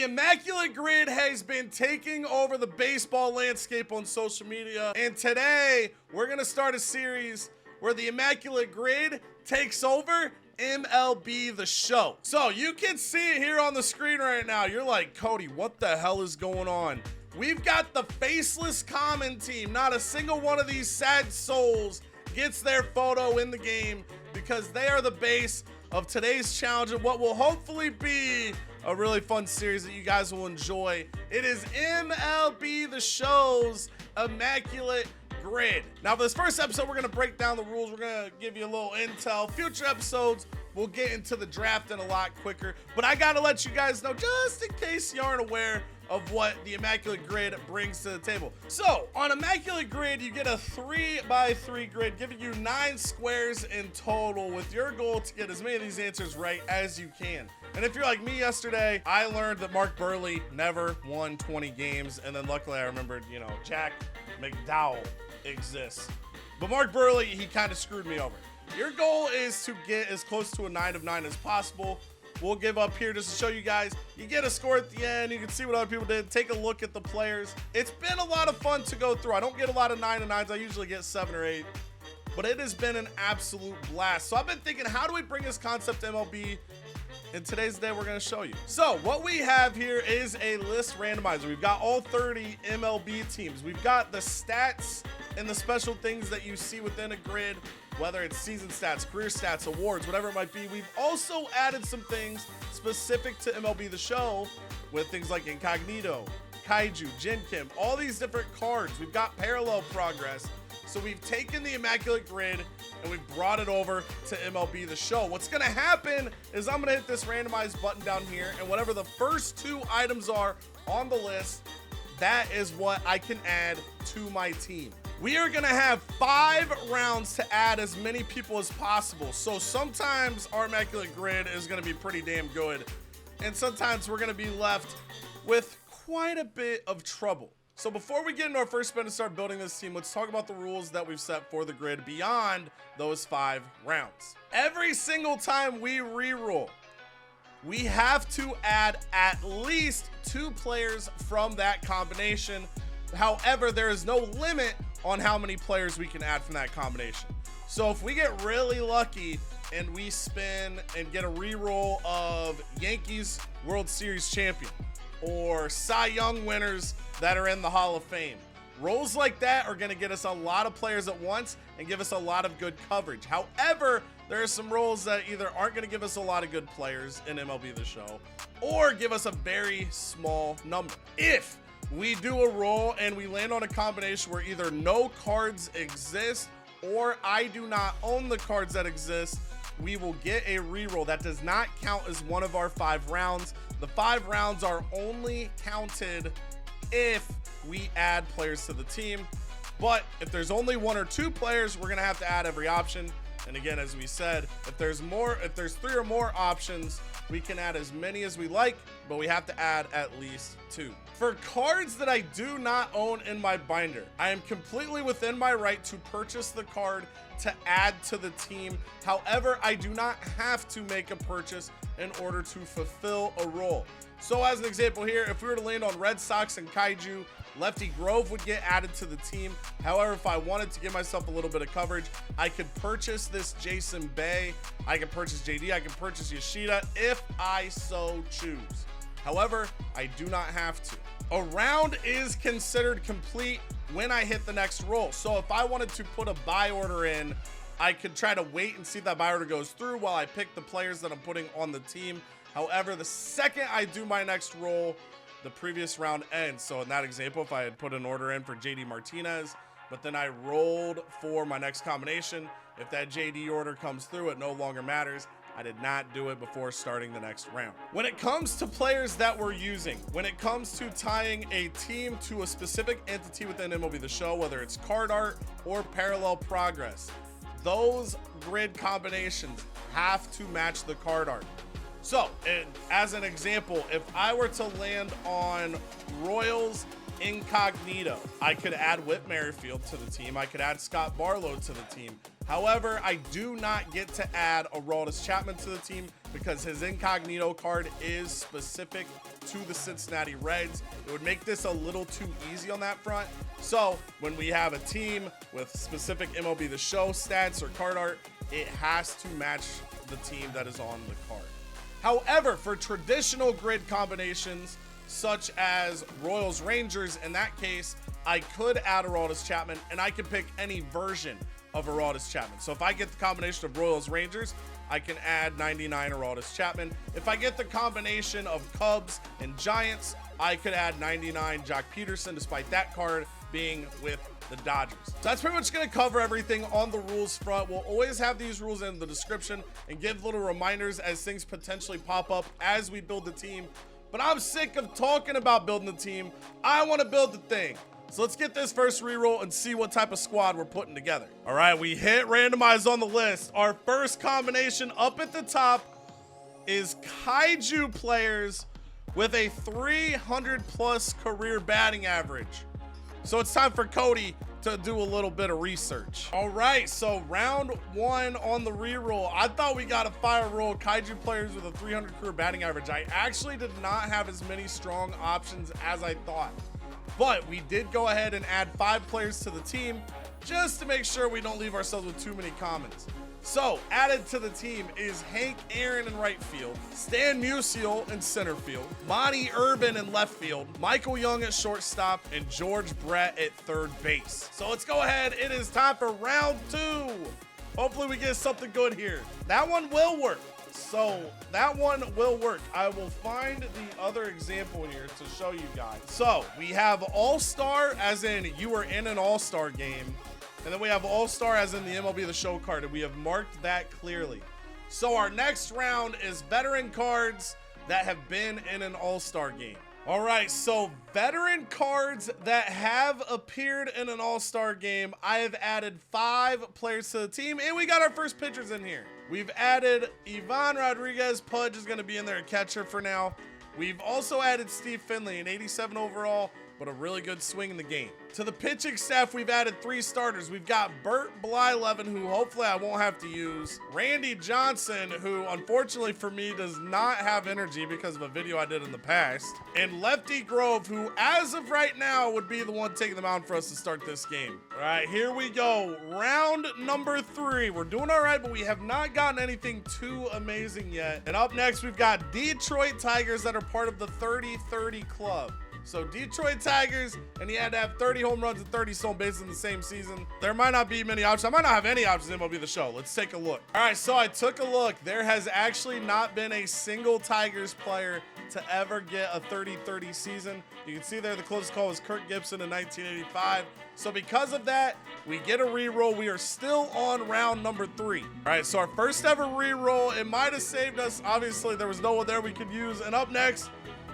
The Immaculate Grid has been taking over the baseball landscape on social media, and today we're gonna start a series where the Immaculate Grid takes over MLB The Show. So you can see it here on the screen right now. You're like, Cody, what the hell is going on? We've got the faceless common team. Not a single one of these sad souls gets their photo in the game because they are the base of today's challenge and what will hopefully be a really fun series that you guys will enjoy. It is MLB The Show's Immaculate Grid. Now for this first episode, we're gonna break down the rules. We're gonna give you a little intel. Future episodes, we'll get into the draft in a lot quicker, but I gotta let you guys know, just in case you aren't aware of what the Immaculate Grid brings to the table. So on Immaculate Grid, you get a 3x3 grid, giving you 9 squares in total, with your goal to get as many of these answers right as you can. And if you're like me yesterday, I learned that Mark Burley never won 20 games, and then luckily I remembered, you know, Jack McDowell exists. But Mark Burley, he kind of screwed me over. Your goal is to get as close to a 9 of 9 as possible. We'll give up here just to show you guys. You get a score at the end. You can see what other people did. Take a look at the players. It's been a lot of fun to go through. I don't get a lot of 9 of 9s. I usually get 7 or 8. But it has been an absolute blast. So I've been thinking, how do we bring this concept to MLB? In today's day, we're going to show you. So what we have here is a list randomizer. We've got all 30 MLB teams. We've got the stats and the special things that you see within a grid, whether it's season stats, career stats, awards, whatever it might be. We've also added some things specific to MLB The Show with things like Incognito, Kaiju, Jin Kim, all these different cards. We've got parallel progress. So we've taken the Immaculate Grid and we've brought it over to MLB The Show. What's gonna happen is I'm gonna hit this randomized button down here, and whatever the first 2 items are on the list, that is what I can add to my team. We are gonna have 5 rounds to add as many people as possible. So sometimes our Immaculate Grid is gonna be pretty damn good, and sometimes we're gonna be left with quite a bit of trouble. So before we get into our first spin and start building this team, let's talk about the rules that we've set for the grid beyond those 5 rounds. Every single time we re-roll, we have to add at least 2 players from that combination. However, there is no limit on how many players we can add from that combination. So if we get really lucky and we spin and get a re-roll of Yankees World Series champion or Cy Young winners that are in the Hall of Fame, rolls like that are gonna get us a lot of players at once and give us a lot of good coverage. However, there are some rolls that either aren't gonna give us a lot of good players in MLB The Show or give us a very small number. If we do a roll and we land on a combination where either no cards exist or I do not own the cards that exist, we will get a reroll. That does not count as one of our 5 rounds. The 5 rounds are only counted if we add players to the team. But if there's only 1 or 2 players, we're gonna have to add every option. And again, as we said, if there's 3 or more options, we can add as many as we like, but we have to add at least 2. For cards that I do not own in my binder, I am completely within my right to purchase the card to add to the team. However, I do not have to make a purchase in order to fulfill a role. So as an example here, if we were to land on Red Sox and Kaiju, Lefty Grove would get added to the team. However, if I wanted to give myself a little bit of coverage, I could purchase this Jason Bay, I could purchase JD, I could purchase Yoshida if I so choose. However, I do not have to. A round is considered complete when I hit the next roll. So if I wanted to put a buy order in, I could try to wait and see if that buy order goes through while I pick the players that I'm putting on the team. However, the second I do my next roll, the previous round ends. So in that example, if I had put an order in for JD Martinez, but then I rolled for my next combination, if that JD order comes through, it no longer matters. I did not do it before starting the next round. When it comes to players that we're using, when it comes to tying a team to a specific entity within MLB The Show, whether it's card art or parallel progress, those grid combinations have to match the card art. So, as an example, if I were to land on Royals Incognito, I could add Whit Merrifield to the team. I could add Scott Barlow to the team. However, I do not get to add Aroldis Chapman to the team because his incognito card is specific to the Cincinnati Reds. It would make this a little too easy on that front. So when we have a team with specific MLB The Show stats or card art, it has to match the team that is on the card. However, for traditional grid combinations, such as Royals Rangers, in that case, I could add Aroldis Chapman and I can pick any version of Aroldis Chapman. So if I get the combination of Royals Rangers, I can add 99 Aroldis Chapman. If I get the combination of Cubs and Giants, I could add 99 Jock Peterson, despite that card being with the Dodgers. So that's pretty much going to cover everything on the rules front. We'll always have these rules in the description and give little reminders as things potentially pop up as we build the team. But I'm sick of talking about building the team. I want to build the thing. So let's get this first reroll and see what type of squad we're putting together. All right, we hit randomized on the list. Our first combination up at the top is Kaiju players with a 300 plus career batting average. So it's time for Cody to do a little bit of research. All right, so round one on the reroll. I thought we got a fire roll Kaiju players with a 300 career batting average. I actually did not have as many strong options as I thought. But we did go ahead and add 5 players to the team just to make sure we don't leave ourselves with too many commons. So added to the team is Hank Aaron in right field, Stan Musial in center field, Monty Urban in left field, Michael Young at shortstop, and George Brett at third base. So let's go ahead. It is time for round 2. Hopefully we get something good here. That one will work. So that one will work. I will find the other example here to show you guys. So we have All-Star as in you were in an All-Star game. And then we have All-Star as in the MLB The Show card. And we have marked that clearly. So our next round is veteran cards that have been in an All-Star game. All right, so veteran cards that have appeared in an All-Star game. I have added 5 players to the team, and we got our first pitchers in here. We've added Ivan Rodriguez. Pudge is going to be in there at catcher for now. We've also added Steve Finley, an 87 overall, but a really good swing in the game. To the pitching staff, we've added 3 starters. We've got Bert Blyleven, who hopefully I won't have to use. Randy Johnson, who unfortunately for me does not have energy because of a video I did in the past. And Lefty Grove, who as of right now would be the one taking the mound for us to start this game. All right, here we go. Round number 3. We're doing all right, but we have not gotten anything too amazing yet. And up next, we've got Detroit Tigers that are part of the 30-30 club. So Detroit Tigers, and he had to have 30 home runs and 30 stolen bases in the same season. There might not be many options. I might not have any options in MLB The Show. Let's take a look. All right, so I took a look. There has actually not been a single Tigers player to ever get a 30-30 season. You can see there the closest call was Kirk Gibson in 1985. So because of that, we get a reroll. We are still on round number 3. All right, so our first ever reroll. It might have saved us. Obviously, there was no one there we could use. And up next,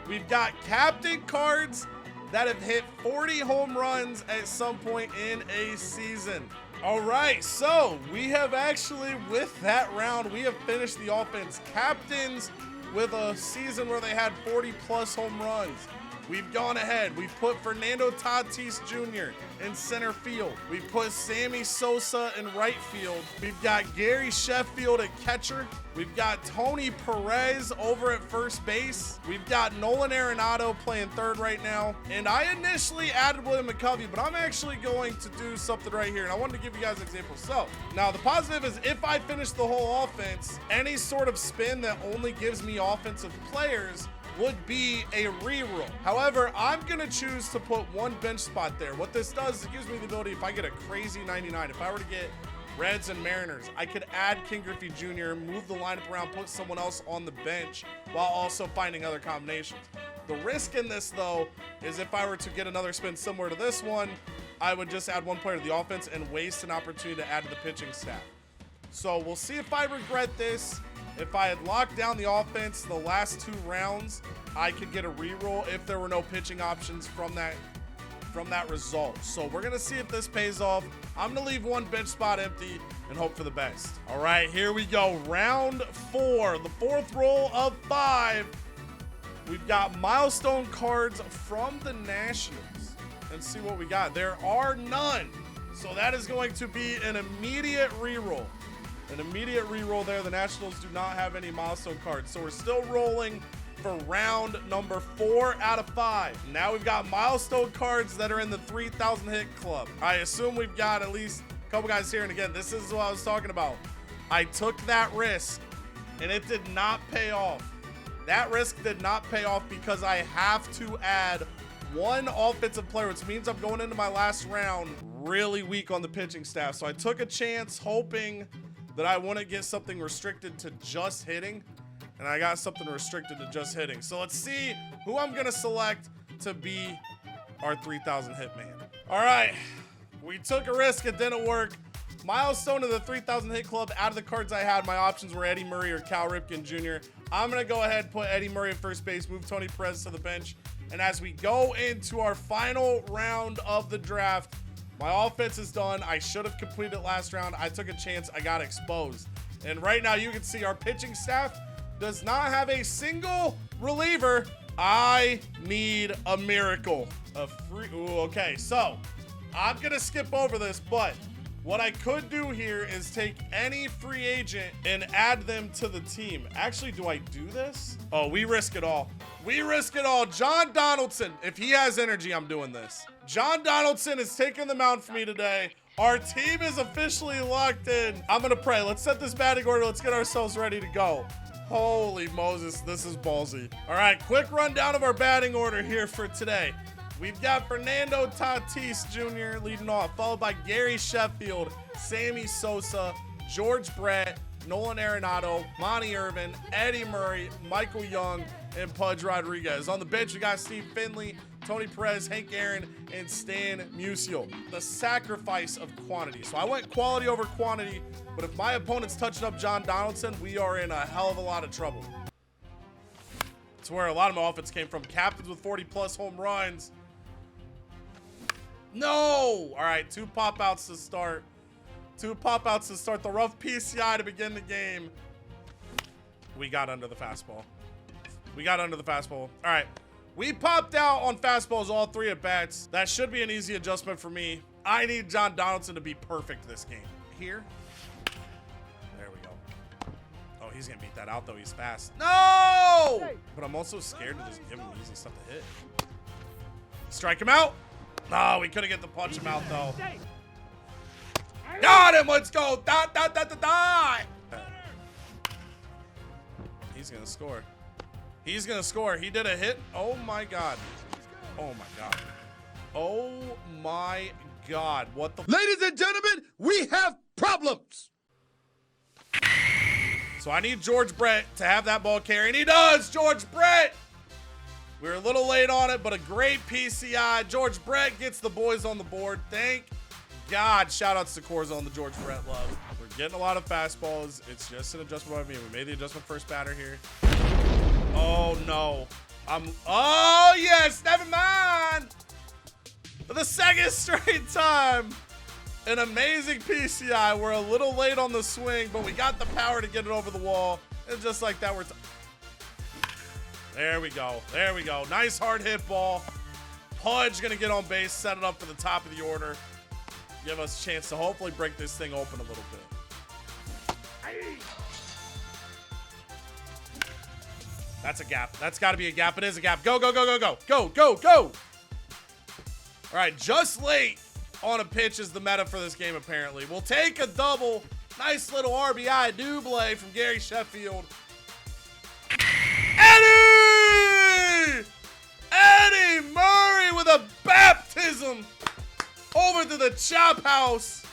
we've got captain cards that have hit 40 home runs at some point in a season. All right, so we have actually, with that round, we have finished the offense captains with a season where they had 40 plus home runs. We've gone ahead. We've put Fernando Tatis Jr. in center field. We put Sammy Sosa in right field. We've got Gary Sheffield at catcher. We've got Tony Perez over at first base. We've got Nolan Arenado playing third right now. And I initially added William McCovey, but I'm actually going to do something right here. And I wanted to give you guys an example. So now the positive is if I finish the whole offense, any sort of spin that only gives me offensive players would be a reroll. However, I'm gonna choose to put 1 bench spot there. What this does is it gives me the ability, if I get a crazy 99, if I were to get Reds and Mariners, I could add King Griffey Jr., move the lineup around, put someone else on the bench while also finding other combinations. The risk in this though is if I were to get another spin similar to this one, I would just add 1 player to the offense and waste an opportunity to add to the pitching staff. So we'll see if I regret this. If I had locked down the offense the last 2 rounds, I could get a reroll if there were no pitching options from that result. So we're gonna see if this pays off. I'm gonna leave 1 bench spot empty and hope for the best. All right, here we go. Round 4, the 4th roll of 5. We've got milestone cards from the Nationals. And see what we got. There are none. So that is going to be an immediate reroll. An immediate reroll there. The Nationals do not have any milestone cards. So we're still rolling for round number 4 out of 5. Now we've got milestone cards that are in the 3,000 hit club. I assume we've got at least a couple guys here. And again, this is what I was talking about. I took that risk and it did not pay off. That risk did not pay off because I have to add one offensive player, which means I'm going into my last round really weak on the pitching staff. So I took a chance hoping that I wouldn't get something restricted to just hitting, and I got something restricted to just hitting. So let's see who I'm gonna select to be our 3,000 hit man. All right, we took a risk, it didn't work. Milestone of the 3,000 hit club. Out of the cards I had, my options were Eddie Murray or Cal Ripken Jr. I'm gonna go ahead and put Eddie Murray at first base, move Tony Perez to the bench. And as we go into our final round of the draft, my offense is done. I should have completed last round. I took a chance. I got exposed. And right now you can see our pitching staff does not have a single reliever. I need a miracle. Okay, so I'm going to skip over this, but what I could do here is take any free agent and add them to the team. Actually, do I do this? Oh, we risk it all. We risk it all. John Donaldson, if he has energy, I'm doing this. John Donaldson is taking the mound for me today. Our team is officially locked in. I'm going to pray. Let's set this batting order. Let's get ourselves ready to go. Holy Moses, this is ballsy. All right, quick rundown of our batting order here for today. We've got Fernando Tatis Jr. leading off, followed by Gary Sheffield, Sammy Sosa, George Brett, Nolan Arenado, Monty Irvin, Eddie Murray, Michael Young, and Pudge Rodriguez. On the bench, we got Steve Finley, Tony Perez, Hank Aaron, and Stan Musial. The sacrifice of quantity. So I went quality over quantity, but if my opponent's touching up John Donaldson, we are in a hell of a lot of trouble. It's where a lot of my offense came from. Captains with 40-plus home runs. No! All right, 2 pop-outs to start. 2 pop-outs to start. The rough PCI to begin the game. We got under the fastball. We got under the fastball. All right. We popped out on fastballs all 3 at bats. That should be an easy adjustment for me. I need John Donaldson to be perfect this game. Here. There we go. Oh, he's going to beat that out, though. He's fast. No! But I'm also scared to just give him easy stuff to hit. Strike him out. No, we couldn't get the punch him out, though. Got him. Let's go. Dot, dot, dot, dot, dot. He's going to score. He's going to score. He did a hit. Oh, my God. Oh, my God. Oh, my God. What the? Ladies and gentlemen, we have problems. So I need George Brett to have that ball carry, and he does. George Brett. We were a little late on it, but a great PCI. George Brett gets the boys on the board. Thank God. Shout-outs to Corzo on the George Brett love. We're getting a lot of fastballs. It's just an adjustment by me. We made the adjustment first batter here. Oh, no. Oh, yes. Never mind. For the second straight time. An amazing PCI. We're a little late on the swing, but we got the power to get it over the wall. And just like that, there we go. There we go. Nice hard hit ball. Pudge going to get on base, set it up for the top of the order. Give us a chance to hopefully break this thing open a little bit. That's a gap. That's got to be a gap. It is a gap. Go, go, go, go, go. Go, go, go. All right, just late on a pitch is the meta for this game, apparently. We'll take a double. Nice little RBI double from Gary Sheffield. Eddie Murray with a baptism over to the chop house.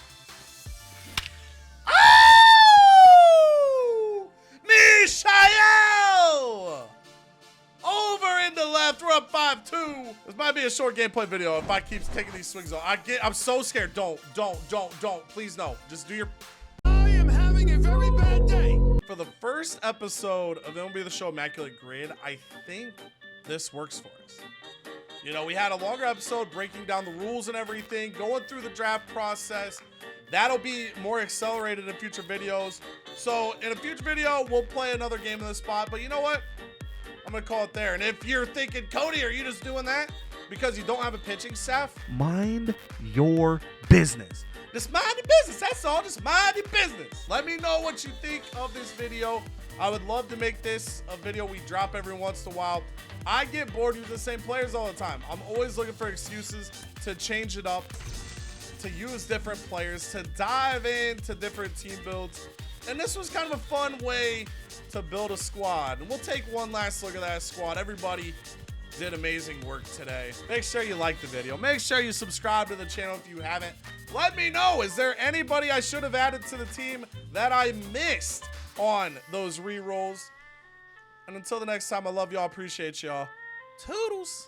Oh! Michael! Over into left. We're up 5-2. This might be a short gameplay video if I keep taking these swings on. I'm so scared. Don't. Please, no. Just do your... I am having a very bad day. For the first episode of MLB The Show, Immaculate Grid, I think this works for us. You know, we had a longer episode breaking down the rules and everything, going through the draft process. That'll be more accelerated in future videos. So in a future video, we'll play another game in this spot. But you know what? I'm going to call it there. And if you're thinking, Cody, are you just doing that? because you don't have a pitching staff, mind your business. Just mind your business. That's all. Just mind your business. Let me know what you think of this video. I would love to make this a video we drop every once in a while. I get bored using the same players all the time. I'm always looking for excuses to change it up, to use different players, to dive into different team builds. And this was kind of a fun way to build a squad. And we'll take one last look at that squad. Everybody did amazing work today. Make sure you like the video. Make sure you subscribe to the channel if you haven't. Let me know, is there anybody I should have added to the team that I missed on those re-rolls? And until the next time, I love y'all. Appreciate y'all. Toodles.